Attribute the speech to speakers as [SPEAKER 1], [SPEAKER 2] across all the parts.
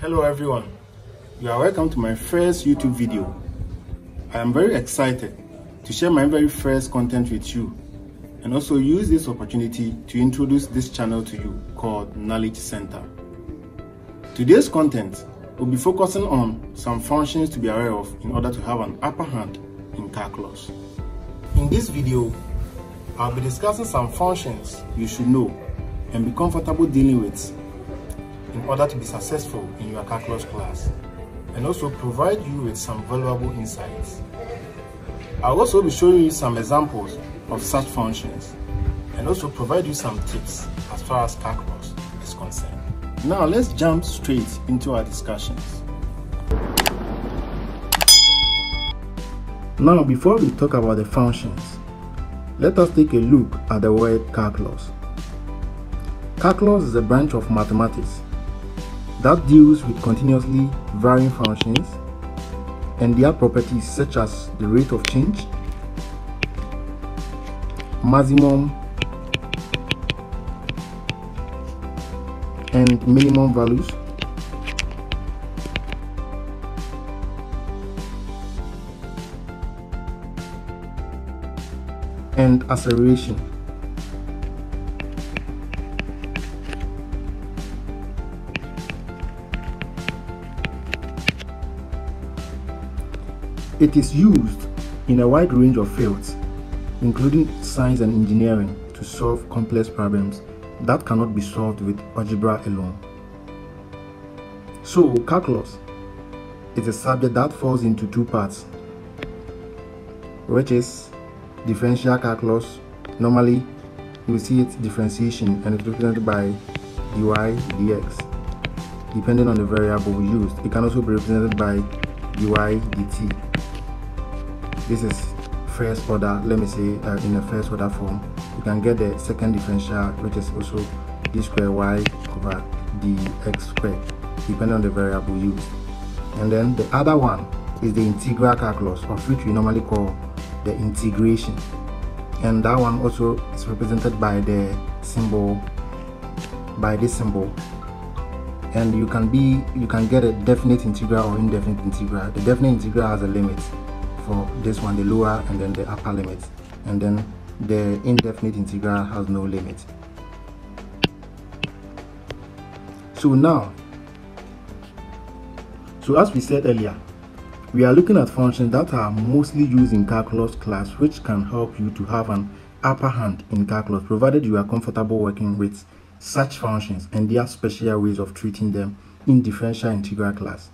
[SPEAKER 1] Hello everyone, you are welcome to my first YouTube video. I am very excited to share my very first content with you and also use this opportunity to introduce this channel to you called Knowledge Center. Today's content will be focusing on some functions to be aware of in order to have an upper hand in calculus. In this video, I'll be discussing some functions you should know and be comfortable dealing with in order to be successful in your calculus class, and also provide you with some valuable insights. I'll also be showing you some examples of such functions and also provide you some tips as far as calculus is concerned. Now let's jump straight into our discussions. Now before we talk about the functions, let us take a look at the word calculus. Calculus is a branch of mathematics that deals with continuously varying functions and their properties such as the rate of change, maximum and minimum values, and acceleration. It is used in a wide range of fields, including science and engineering, to solve complex problems that cannot be solved with algebra alone. So, calculus is a subject that falls into two parts, which is differential calculus. Normally, you will see its differentiation and it's represented by dy dx, depending on the variable used. It can also be represented by dy dt. This is first order, let me say in a first order form. You can get the second differential, which is also d squared y over dx squared, depending on the variable used. And then the other one is the integral calculus, of which we normally call the integration. And that one also is represented by the symbol, by this symbol. And you can get a definite integral or indefinite integral. The definite integral has a limit for this one, the lower and then the upper limit, and then the indefinite integral has no limit. So as we said earlier, we are looking at functions that are mostly used in calculus class, which can help you to have an upper hand in calculus, provided you are comfortable working with such functions and their special ways of treating them in differential integral class.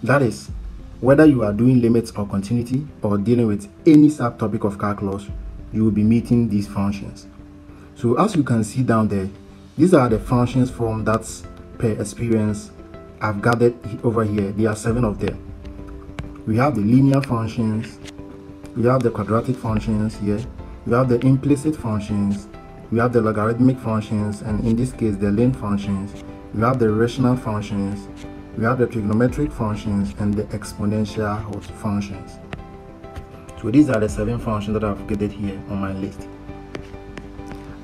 [SPEAKER 1] That is, whether you are doing limits or continuity or dealing with any subtopic of calculus, you will be meeting these functions. So as you can see down there, these are the functions from that's per experience I've gathered over here. There are 7 of them. We have the linear functions, we have the quadratic functions here, we have the implicit functions, we have the logarithmic functions, and in this case the length functions, we have the rational functions, we have the trigonometric functions, and the exponential functions. So these are the 7 functions that I've gathered here on my list.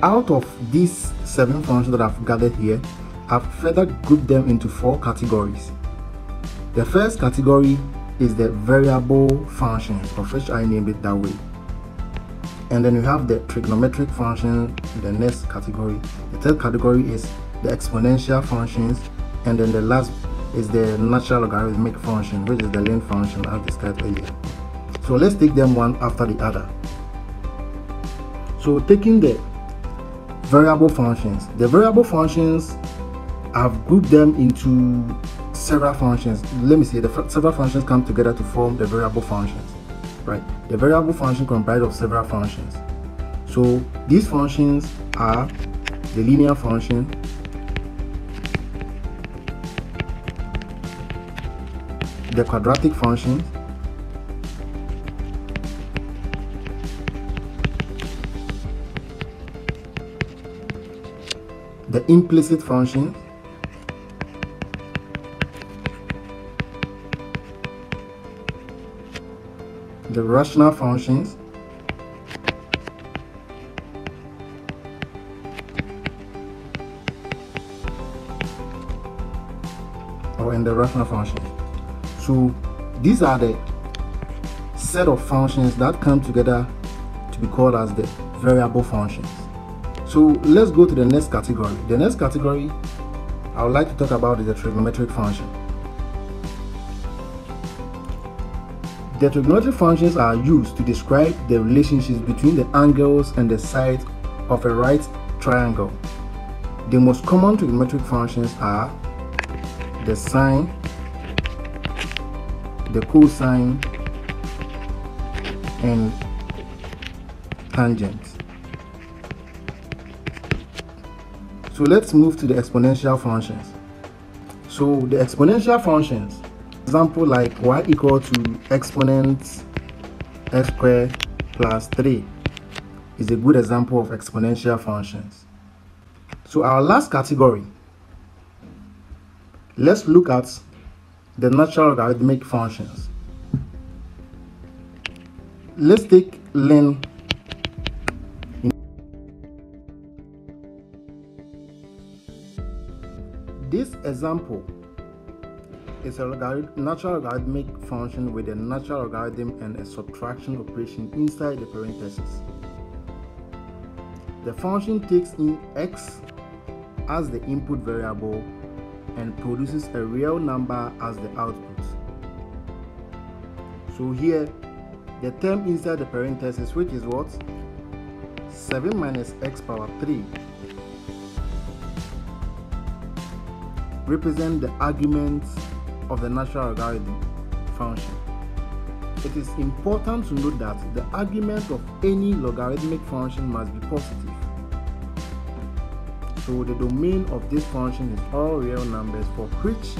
[SPEAKER 1] Out of these 7 functions that I've gathered here, I've further grouped them into 4 categories. The first category is the variable functions, of which I named it that way. And then we have the trigonometric function, the next category. The third category is the exponential functions, and then the last is the natural logarithmic function, which is the length function as described earlier. So let's take them one after the other. So taking the variable functions, I've grouped them into several functions. Let me say the several functions come together to form the variable functions, right? The variable function comprises of several functions. So these functions are the linear function, the quadratic function, the implicit function, the rational functions, and the rational functions. So these are the set of functions that come together to be called as the variable functions. So let's go to the next category. The next category I would like to talk about is the trigonometric function. The trigonometric functions are used to describe the relationships between the angles and the sides of a right triangle. The most common trigonometric functions are the sine, the cosine, and tangent. So let's move to the exponential functions. So the exponential functions, example like y equal to exponent x squared plus 3 is a good example of exponential functions. So our last category, let's look at the natural logarithmic functions. Let's take len. This example is a natural logarithmic function with a natural logarithm and a subtraction operation inside the parentheses. The function takes in x as the input variable and produces a real number as the output. So here, the term inside the parentheses, which is what? 7 minus x power 3, represent the argument of the natural logarithm function. It is important to note that the argument of any logarithmic function must be positive. So the domain of this function is all real numbers for which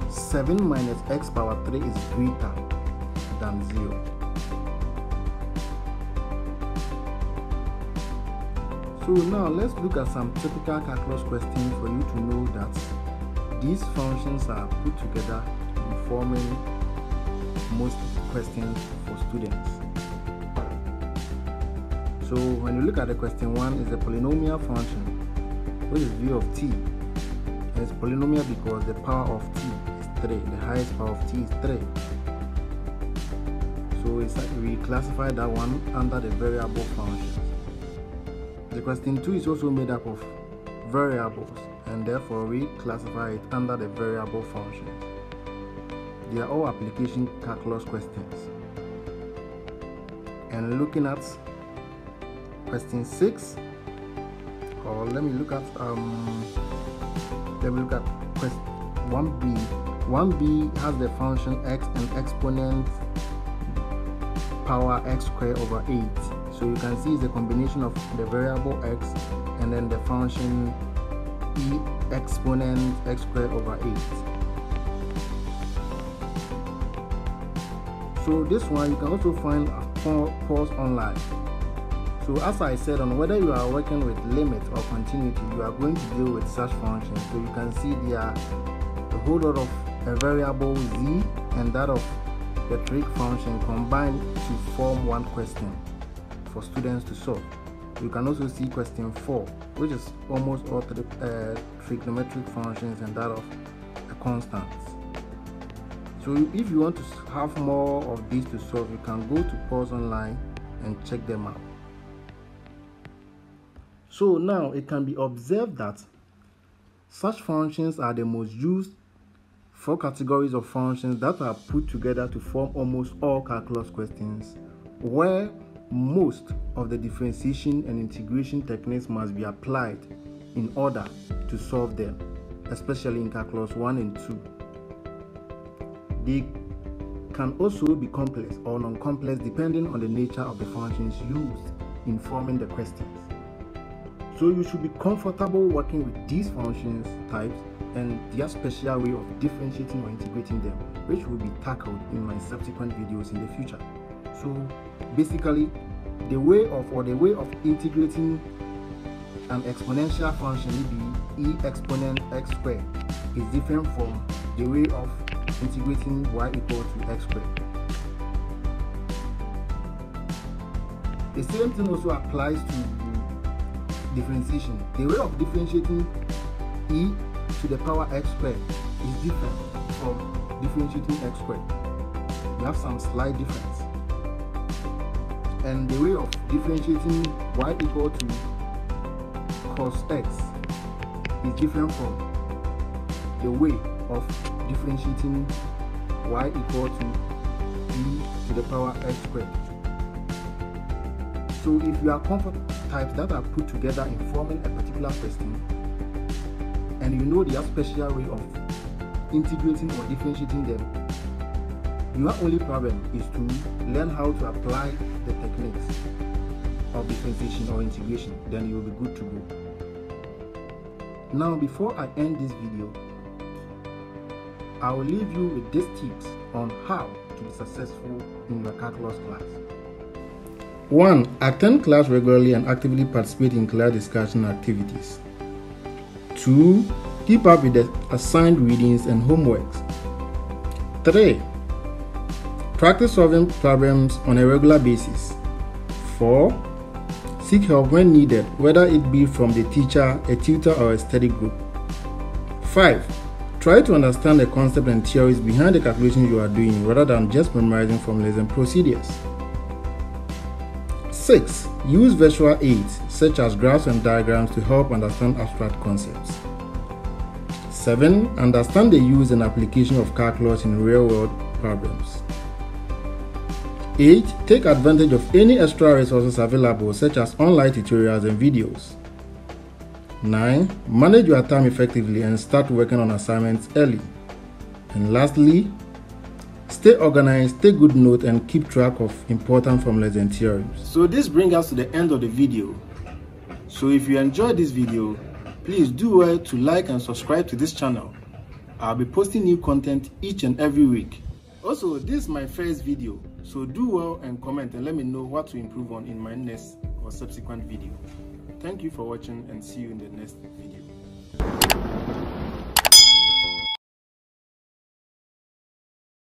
[SPEAKER 1] 7 minus x power 3 is greater than 0. So now let's look at some typical calculus questions for you to know that these functions are put together in forming most questions for students. So when you look at the question 1, is a polynomial function, which is v of t. And it's polynomial because the power of t is 3. The highest power of t is 3. So we classify that one under the variable functions. The question 2 is also made up of variables, and therefore we classify it under the variable functions. They are all application calculus questions. And looking at question 6, or let me look at question 1b. 1b has the function x and exponent power x squared over 8. So you can see it's a combination of the variable x and then the function e exponent x squared over 8. So this one you can also find a course online. So as I said, on whether you are working with limit or continuity, you are going to deal with such functions. So you can see there are a whole lot of a variable z and that of the trig function combined to form one question for students to solve. You can also see question 4, which is almost all trigonometric functions and that of a constant. So if you want to have more of these to solve, you can go to course online and check them out. So now it can be observed that such functions are the most used 4 categories of functions that are put together to form almost all calculus questions, where most of the differentiation and integration techniques must be applied in order to solve them, especially in calculus 1 and 2. They can also be complex or non-complex depending on the nature of the functions used in forming the questions. So you should be comfortable working with these functions types and their special way of differentiating or integrating them, which will be tackled in my subsequent videos in the future. So basically, the way of integrating an exponential function, maybe e exponent x squared, is different from the way of integrating y equal to x squared. The same thing also applies to differentiation. The way of differentiating e to the power x squared is different from differentiating x squared. You have some slight difference. And the way of differentiating y equal to cos x is different from the way of differentiating y equal to e to the power x squared. So if you are comfort types that are put together in forming a particular question, and you know their special way of integrating or differentiating them, your only problem is to learn how to apply the techniques of differentiation or integration. Then you will be good to go. Now, before I end this video, I will leave you with these tips on how to be successful in your calculus class. 1. Attend class regularly and actively participate in class discussion activities. 2. Keep up with the assigned readings and homeworks. 3. Practice solving problems on a regular basis. 4. Seek help when needed, whether it be from the teacher, a tutor, or a study group. 5. Try to understand the concept and theories behind the calculations you are doing rather than just memorizing formulas and procedures. 6. Use visual aids such as graphs and diagrams to help understand abstract concepts. 7. Understand the use and application of calculus in real-world problems. 8. Take advantage of any extra resources available such as online tutorials and videos. 9. Manage your time effectively and start working on assignments early. And lastly, stay organized, take good note, and keep track of important formulas and theorems. So this brings us to the end of the video. So if you enjoyed this video, please do well to like and subscribe to this channel. I'll be posting new content each and every week. Also, this is my first video, so do well and comment and let me know what to improve on in my next or subsequent video. Thank you for watching and see you in the next video.